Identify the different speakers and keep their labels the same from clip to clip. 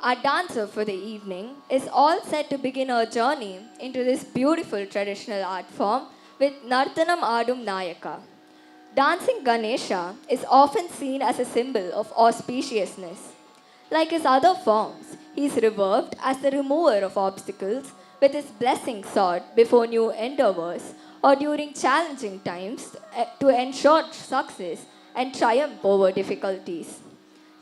Speaker 1: Our dancer for the evening is all set to begin her journey into this beautiful traditional art form with Nartanam Adum Nayaka. Dancing Ganesha is often seen as a symbol of auspiciousness. Like his other forms, he is revered as the remover of obstacles with his blessing sought before new endeavors or during challenging times to ensure success and triumph over difficulties.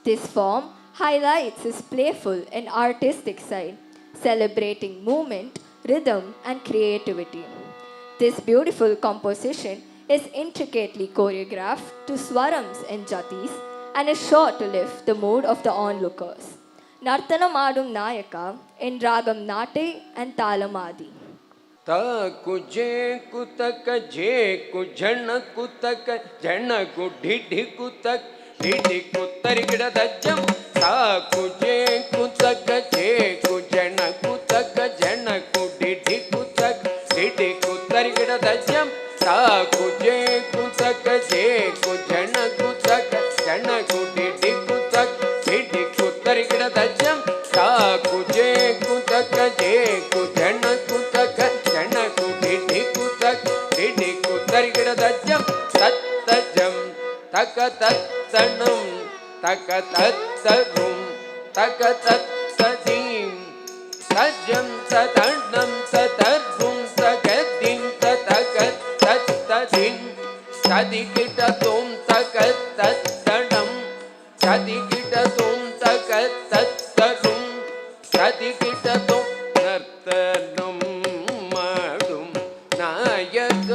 Speaker 1: This form highlights his playful and artistic side, celebrating movement, rhythm, and creativity. This beautiful composition is intricately choreographed to swarams and jatis and is sure to lift the mood of the onlookers. Nartanam Adum Nayaka in Ragam Nate and Talamadi.
Speaker 2: ताकु जे कुतक जे कु जन कुतक जन कु ढिढि कुतक ढिढि कुतर गिड़ दज्जम ताकु जे कुतक जे कु जन कुतक जन कु ढिढि कुतक ढिढि कुतर गिड़ दज्जम ताकु जे कुतक जे कु जन कुतक जन कु ढिढि कुतक ढिढि कुतर गिड़ दज्जम ताकु जे कुतक जे कु जन कुतक तक तत्तनम तक तत्तरुम तक तत्तदीम तजम तदन्नम तदरुम तगदिन ततक तत्तदिन तदिकिटतुम तक तत्तनम तदिकिटतुम तक तत्तरुम तदिकिटतुम नर्तनम माडुम नायक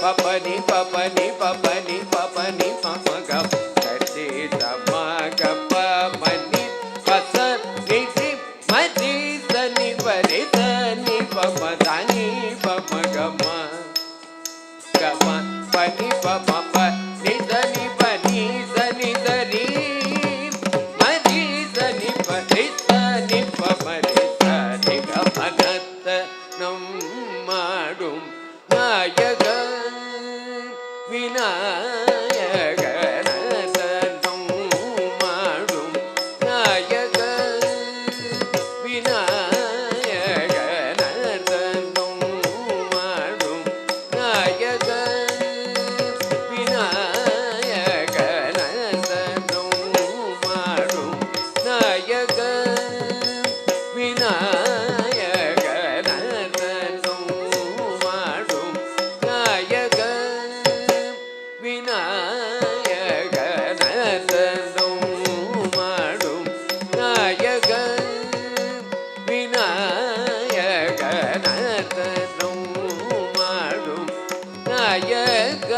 Speaker 2: பபனி பபனி பபனி பபனி பமக சரி சமக பமனி பச நிதி மதி சனி பரி சனி பமதனி பமகம கம பனி பமப நிதனி பனி சனி தரி மதி சனி பரி சனி பமரி சனி கமனத்த நம் மாடும் நாயக விநாயக நதனம் மாடும் நாயக விநாயக நதனம் மாடும் நாயக விநாயக நதனம் மாடும் நாயக விநாயக நதனம் மாடும் நாயக விநாயக நதனம் மாடும் நாயக விநாயக நதனம் மாடும் நாயக